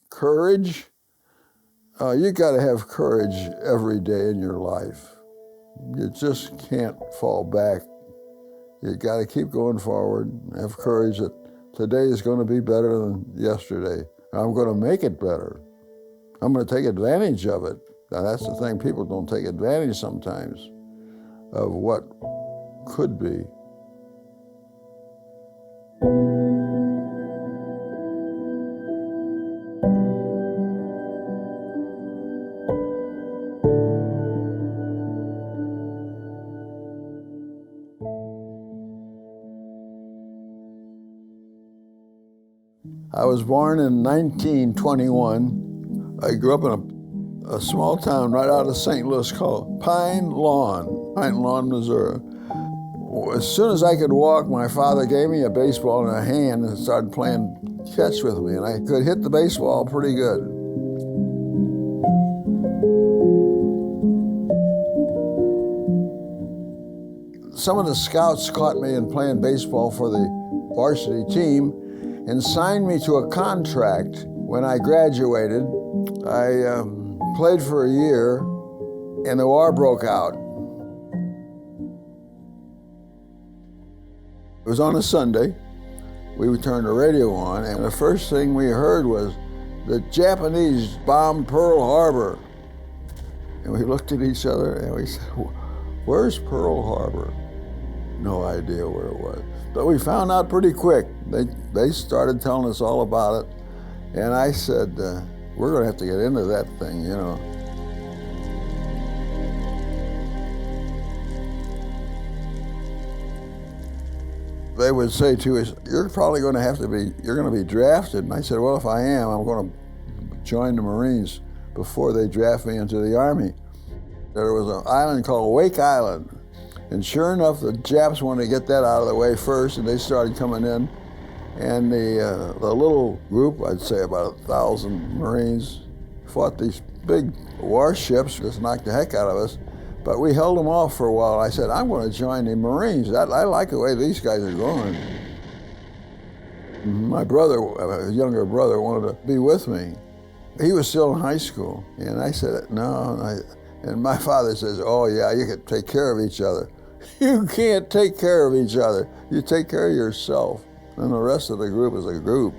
Courage, you got to have courage every day in your life. You just can't fall back. You got to keep going forward, have courage that today is going to be better than yesterday. I'm going to make it better. I'm going to take advantage of it. Now, that's the thing, people don't take advantage sometimes of what could be. I was born in 1921. I grew up in a small town right out of St. Louis called Pine Lawn, Missouri. As soon as I could walk, my father gave me a baseball in a hand and started playing catch with me, and I could hit the baseball pretty good. Some of the scouts caught me in playing baseball for the varsity team and signed me to a contract. When I graduated, I played for a year, and the war broke out. It was on a Sunday. We would turn the radio on, and the first thing we heard was the Japanese bombed Pearl Harbor. And we looked at each other and we said, "Where's Pearl Harbor?" No idea where it was. But we found out pretty quick. They started telling us all about it. And I said, we're going to have to get into that thing, you know. They would say to us, you're probably going to be drafted. And I said, well, if I am, I'm going to join the Marines before they draft me into the Army. There was an island called Wake Island. And sure enough, the Japs wanted to get that out of the way first, and they started coming in. And the little group, I'd say about 1,000 Marines, fought these big warships, just knocked the heck out of us. But we held them off for a while. I said, I'm going to join the Marines. I like the way these guys are going. My brother, a younger brother, wanted to be with me. He was still in high school. And I said, no. And my father says, oh yeah, you can take care of each other. You can't take care of each other. You take care of yourself. And the rest of the group is a group.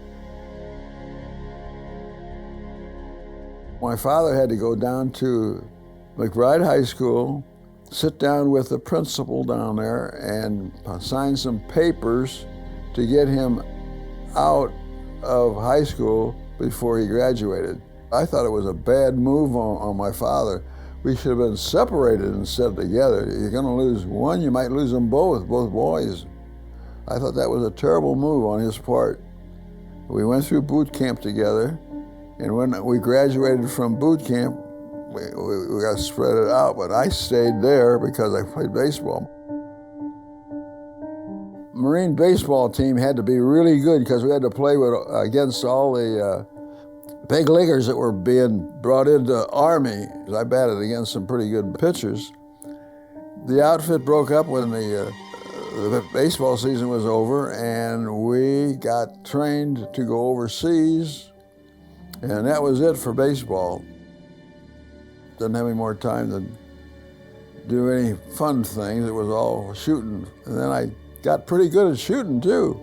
My father had to go down to McBride High School, sit down with the principal down there and sign some papers to get him out of high school before he graduated. I thought it was a bad move on my father. We should have been separated instead of together. You're going to lose one, you might lose them both boys. I thought that was a terrible move on his part. We went through boot camp together, and when we graduated from boot camp, we got spread it out, but I stayed there because I played baseball. Marine baseball team had to be really good because we had to play against all the big leaguers that were being brought into the Army. I batted against some pretty good pitchers. The outfit broke up when the baseball season was over, and we got trained to go overseas, and that was it for baseball. Didn't have any more time to do any fun things. It was all shooting. And then I got pretty good at shooting too.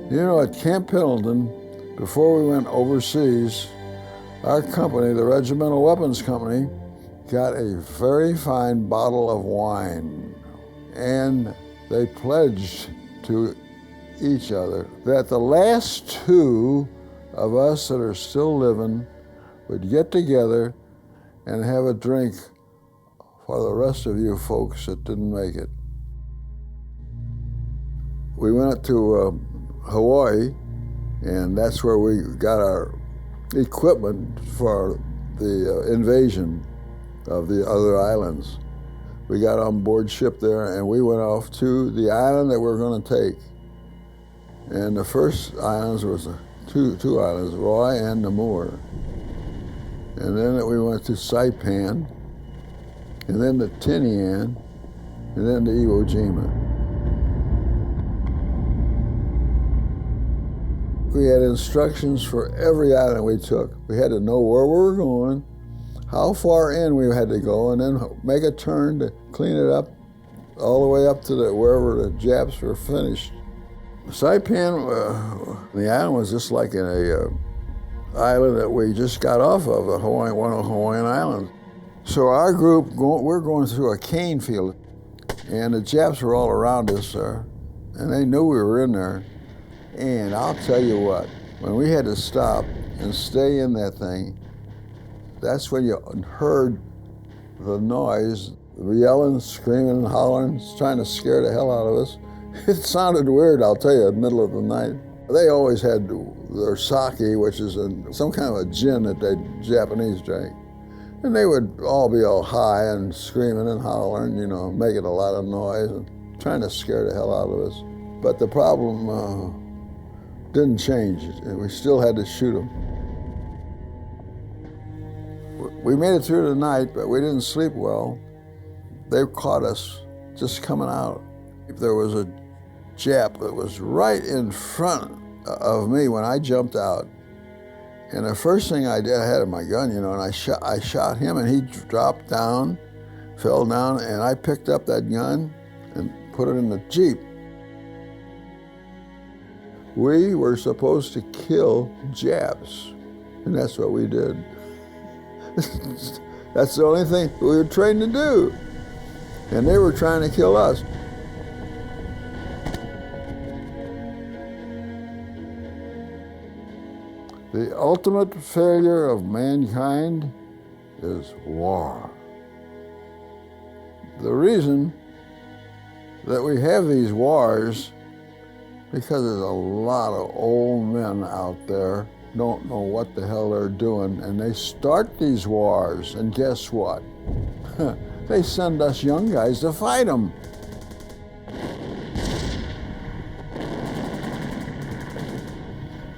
You know, at Camp Pendleton, before we went overseas, our company, the Regimental Weapons Company, got a very fine bottle of wine. And they pledged to each other that the last two of us that are still living would get together and have a drink for the rest of you folks that didn't make it. We went up to Hawaii, and that's where we got our equipment for the invasion of the other islands. We got on board ship there, and we went off to the island that we were going to take. And the first islands was two islands, Roy and Namur. And then we went to Saipan, and then to Tinian, and then to Iwo Jima. We had instructions for every island we took. We had to know where we were going, how far in we had to go, and then make a turn to clean it up all the way up to wherever the Japs were finished. Saipan, the island was just like in a island that we just got off of, one of the Hawaiian Islands. So our group, we're going through a cane field, and the Japs were all around us there, and they knew we were in there. And I'll tell you what, when we had to stop and stay in that thing, that's when you heard the noise, yelling, screaming, hollering, trying to scare the hell out of us. It sounded weird, I'll tell you, in the middle of the night. They always had their sake, which is some kind of a gin that the Japanese drank. And they would all be all high and screaming and hollering, you know, making a lot of noise and trying to scare the hell out of us. But the problem didn't change. We still had to shoot them. We made it through the night, but we didn't sleep well. They caught us just coming out. There was a Jap that was right in front of me when I jumped out. And the first thing I did, I had my gun, you know, and I shot him, and he dropped down, fell down, and I picked up that gun and put it in the Jeep. We were supposed to kill Japs, and that's what we did. That's the only thing we were trained to do. And they were trying to kill us. The ultimate failure of mankind is war. The reason that we have these wars, because there's a lot of old men out there don't know what the hell they're doing, and they start these wars, and guess what? They send us young guys to fight them.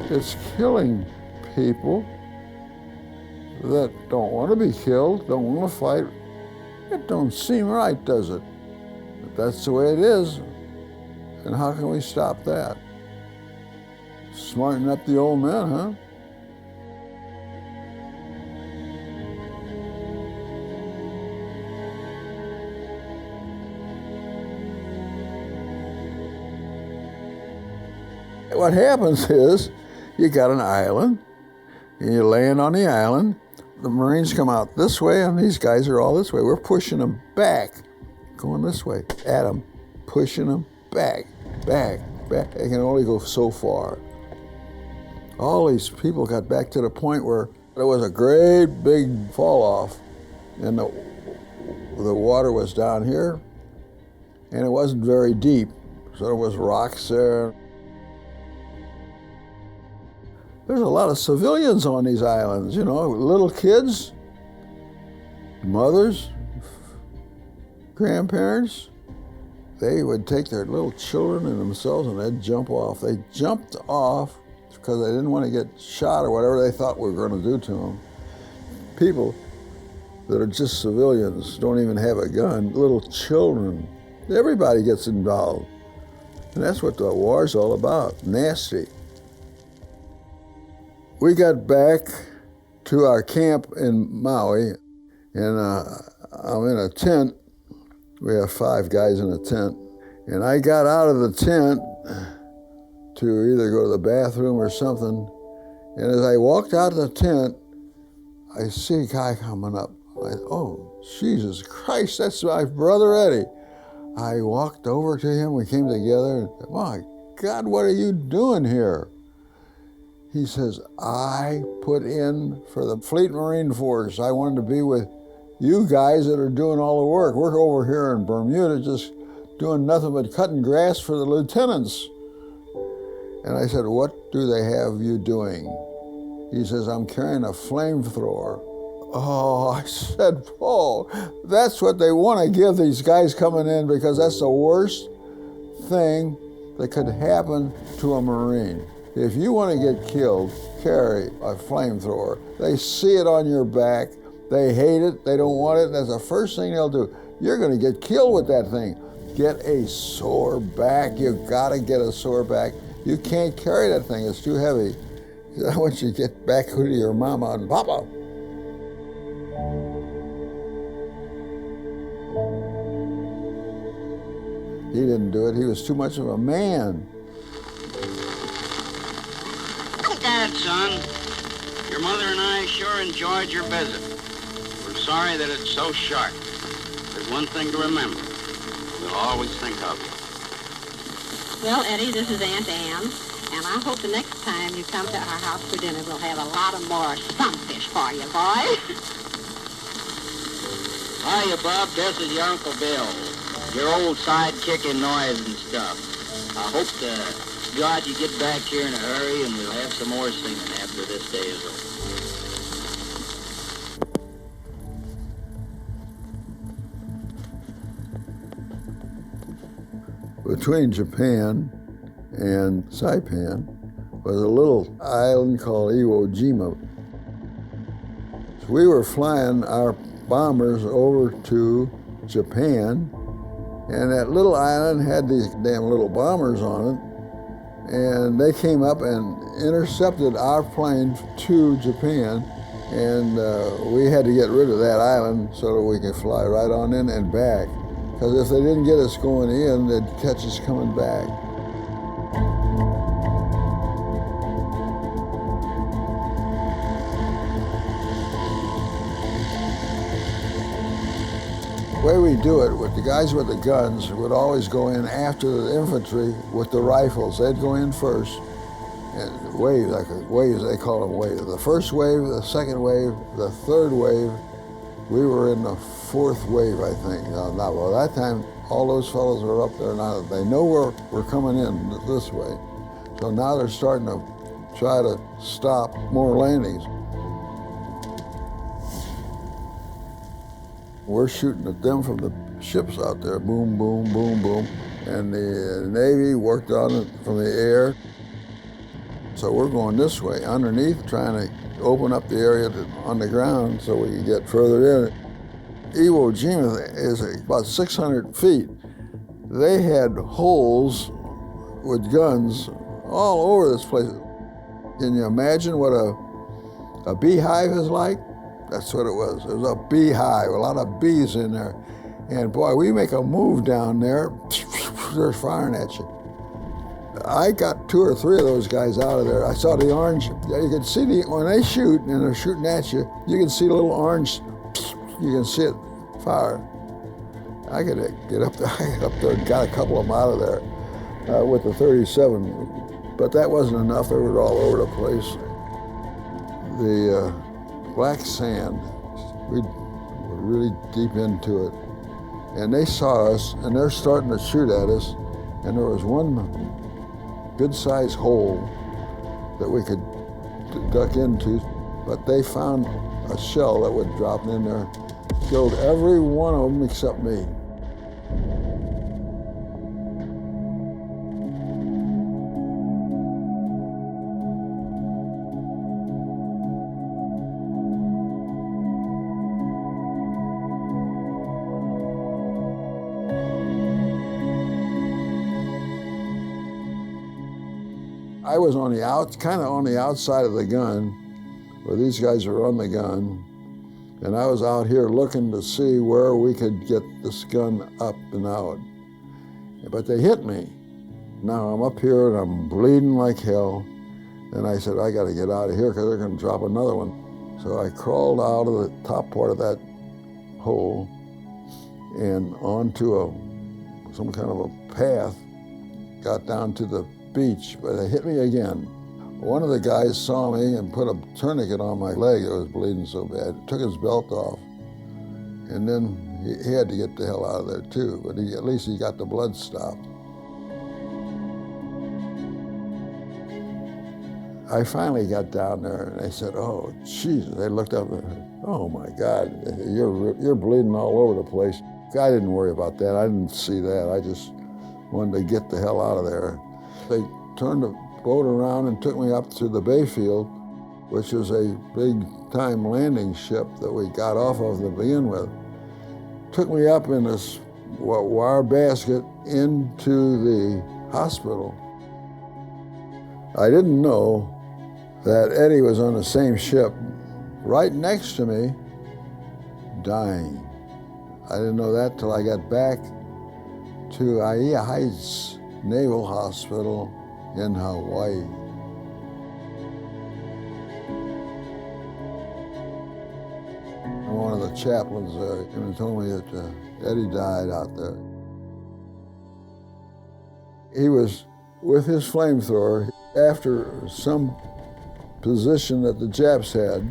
It's killing people that don't want to be killed, don't want to fight. It don't seem right, does it? But that's the way it is. And how can we stop that? Smarten up the old men, huh? What happens is, you got an island, and you land on the island. The Marines come out this way, and these guys are all this way. We're pushing them back, going this way at them, pushing them back, back, back. They can only go so far. All these people got back to the point where there was a great big fall off, and the water was down here, and it wasn't very deep, so there was rocks there. There's a lot of civilians on these islands, you know, little kids, mothers, grandparents. They would take their little children and themselves and they'd jump off. They jumped off because they didn't want to get shot or whatever they thought we were going to do to them. People that are just civilians, don't even have a gun, little children, everybody gets involved. And that's what the war's all about, nasty. We got back to our camp in Maui, and I'm in a tent. We have 5 guys in a tent. And I got out of the tent to either go to the bathroom or something. And as I walked out of the tent, I see a guy coming up. Oh, Jesus Christ, that's my brother Eddie. I walked over to him, we came together, and said, my God, what are you doing here? He says, I put in for the Fleet Marine Force. I wanted to be with you guys that are doing all the work. We're over here in Bermuda just doing nothing but cutting grass for the lieutenants. And I said, what do they have you doing? He says, I'm carrying a flamethrower. Oh, I said, oh, that's what they want to give these guys coming in, because that's the worst thing that could happen to a Marine. If you want to get killed, carry a flamethrower. They see it on your back, they hate it, they don't want it, that's the first thing they'll do. You're going to get killed with that thing. Get a sore back, you've got to get a sore back. You can't carry that thing, it's too heavy. He said, I want you to get back to your mama and papa. He didn't do it, he was too much of a man. Dad, son, your mother and I sure enjoyed your visit. We're sorry that it's so short. There's one thing to remember. We'll always think of you. Well, Eddie, this is Aunt Ann, and I hope the next time you come to our house for dinner, we'll have a lot of more sunfish for you, boy. Hiya, Bob. This is your Uncle Bill. Your old sidekick in noise and stuff. I hope to God you get back here in a hurry and we'll have some more singing after this day is over. Between Japan and Saipan was a little island called Jima. So we were flying our bombers over to Japan, and that little island had these damn little bombers on it, and they came up and intercepted our plane to Japan, and we had to get rid of that island so that we could fly right on in and back. Because if they didn't get us going in, they'd catch us coming back. The way we do it, with the guys with the guns would always go in after the infantry with the rifles. They'd go in first, and waves, waves, they call them waves. The first wave, the second wave, the third wave. We were in the fourth wave, I think. Now, by that time, all those fellows were up there now. They know we're coming in this way. So now they're starting to try to stop more landings. We're shooting at them from the ships out there, boom, boom, boom, boom. And the Navy worked on it from the air. So we're going this way, underneath, trying to open up the area on the ground so we can get further in. Iwo Jima is about 600 feet. They had holes with guns all over this place. Can you imagine what a beehive is like? That's what it was. It was a beehive, a lot of bees in there. And boy, we make a move down there, they're firing at you. I got 2 or 3 of those guys out of there. I saw the orange. You can see when they shoot and they're shooting at you, you can see the little orange, you can see it fire. I could get up there, I got up there and got a couple of them out of there with the 37, but that wasn't enough. They were all over the place. The black sand, we were really deep into it, and they saw us and they're starting to shoot at us, and there was one good-sized hole that we could duck into, but they found a shell that would drop in there, killed every one of them except me. I was on the kind of on the outside of the gun, where these guys were on the gun, and I was out here looking to see where we could get this gun up and out. But they hit me. Now I'm up here and I'm bleeding like hell. And I said, I got to get out of here because they're going to drop another one. So I crawled out of the top part of that hole and onto some kind of a path, got down to the beach, but they hit me again. One of the guys saw me and put a tourniquet on my leg that was bleeding so bad, took his belt off, and then he had to get the hell out of there too, but at least he got the blood stopped. I finally got down there and they said, oh, Jesus. They looked up and said, oh my God, you're bleeding all over the place. I didn't worry about that. I didn't see that. I just wanted to get the hell out of there. They turned the boat around and took me up to the Bayfield, which was a big-time landing ship that we got off of to begin with. Took me up in this wire basket into the hospital. I didn't know that Eddie was on the same ship right next to me, dying. I didn't know that till I got back to Aiea Heights Naval Hospital in Hawaii. One of the chaplains there came and told me that Eddie died out there. He was with his flamethrower after some position that the Japs had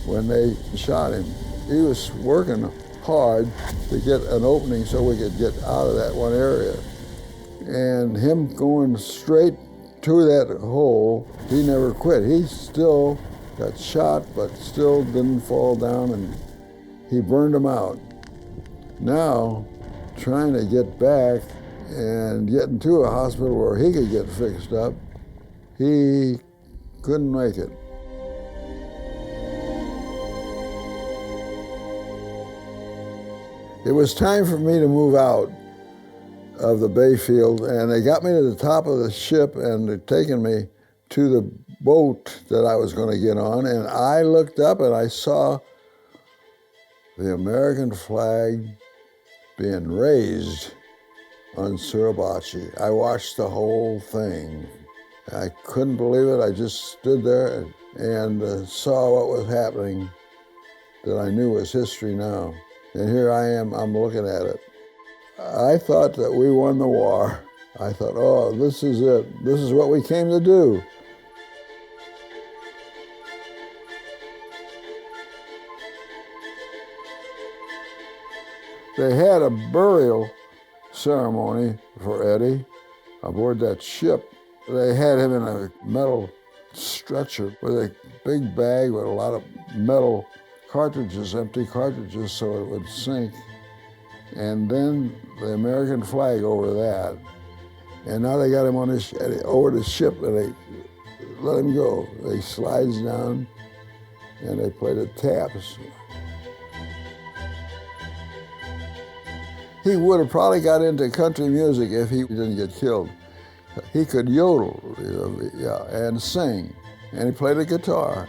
when they shot him. He was working hard to get an opening so we could get out of that one area. And him going straight to that hole, he never quit. He still got shot, but still didn't fall down, and he burned him out. Now, trying to get back and get into a hospital where he could get fixed up, he couldn't make it. It was time for me to move out of the Bayfield, and they got me to the top of the ship and they'd taken me to the boat that I was going to get on, and I looked up and I saw the American flag being raised on Suribachi. I watched the whole thing. I couldn't believe it. I just stood there and saw what was happening that I knew was history now. And here I am, I'm looking at it. I thought that we won the war. I thought, oh, this is it. This is what we came to do. They had a burial ceremony for Eddie aboard that ship. They had him in a metal stretcher with a big bag with a lot of metal cartridges, empty cartridges, so it would sink. And then the American flag over that. And now they got him on over the ship, and they let him go. They slides down, and they play the taps. He would have probably got into country music if he didn't get killed. He could yodel, and sing, and he played the guitar.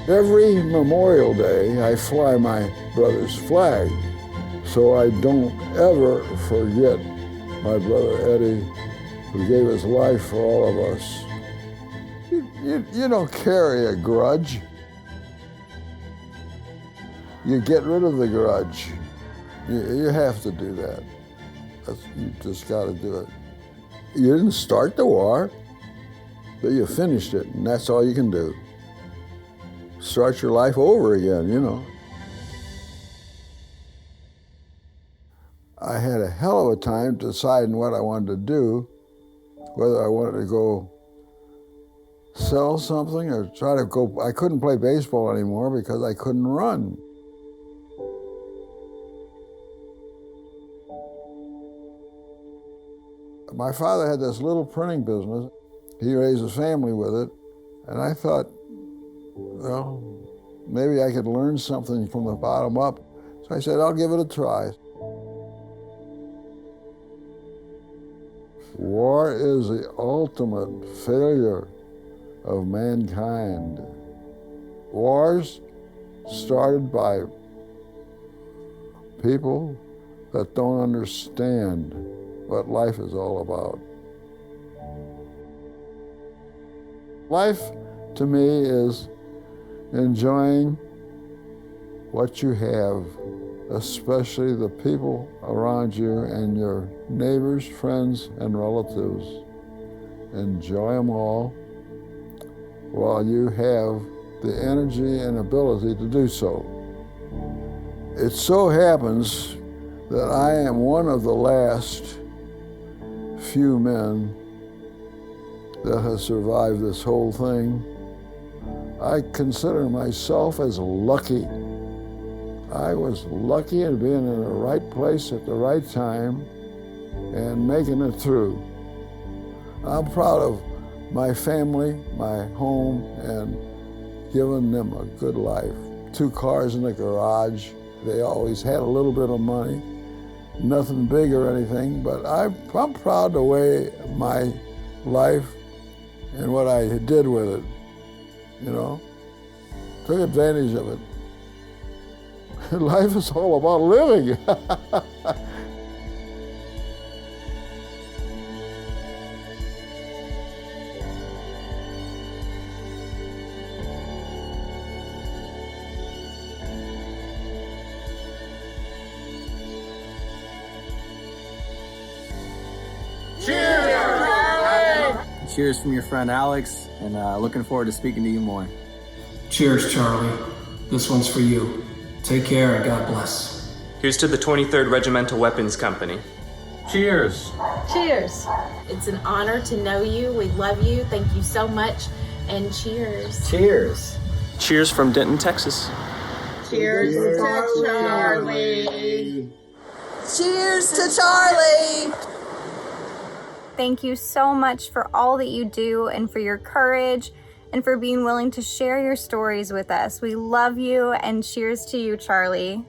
Every Memorial Day, I fly my brother's flag, so I don't ever forget my brother Eddie, who gave his life for all of us. You don't carry a grudge. You get rid of the grudge. You have to do that. You just got to do it. You didn't start the war, but you finished it, and that's all you can do. Start your life over again, you know. I had a hell of a time deciding what I wanted to do, whether I wanted to go sell something or try to go. I couldn't play baseball anymore because I couldn't run. My father had this little printing business. He raised a family with it, and I thought, well, maybe I could learn something from the bottom up. So I said, I'll give it a try. War is the ultimate failure of mankind. Wars started by people that don't understand what life is all about. Life, to me, is enjoying what you have, especially the people around you and your neighbors, friends, and relatives. Enjoy them all while you have the energy and ability to do so. It so happens that I am one of the last few men that has survived this whole thing. I consider myself as lucky. I was lucky in being in the right place at the right time and making it through. I'm proud of my family, my home, and given them a good life. 2 cars in the garage. They always had a little bit of money, nothing big or anything, but I'm proud the way my life and what I did with it, you know. Took advantage of it. Life is all about living. Cheers from your friend Alex, and looking forward to speaking to you more. Cheers, Charlie. This one's for you. Take care and God bless. Here's to the 23rd Regimental Weapons Company. Cheers. Cheers. It's an honor to know you. We love you. Thank you so much. And cheers. Cheers. Cheers from Denton, Texas. Cheers to Charlie. Cheers to Charlie. Thank you so much for all that you do and for your courage and for being willing to share your stories with us. We love you, and cheers to you, Charlie.